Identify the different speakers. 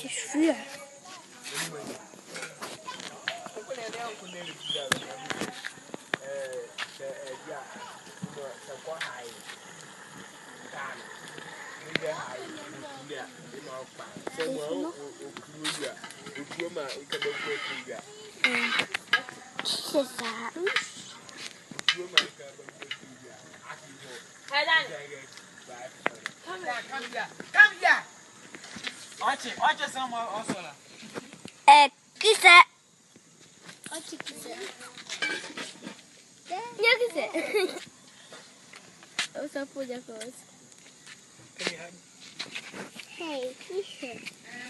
Speaker 1: cheveux. C'est ça. Qui c'est? Qui c'est? Qui c'est? Oh, ça peut dire quoi? Hey, qui c'est?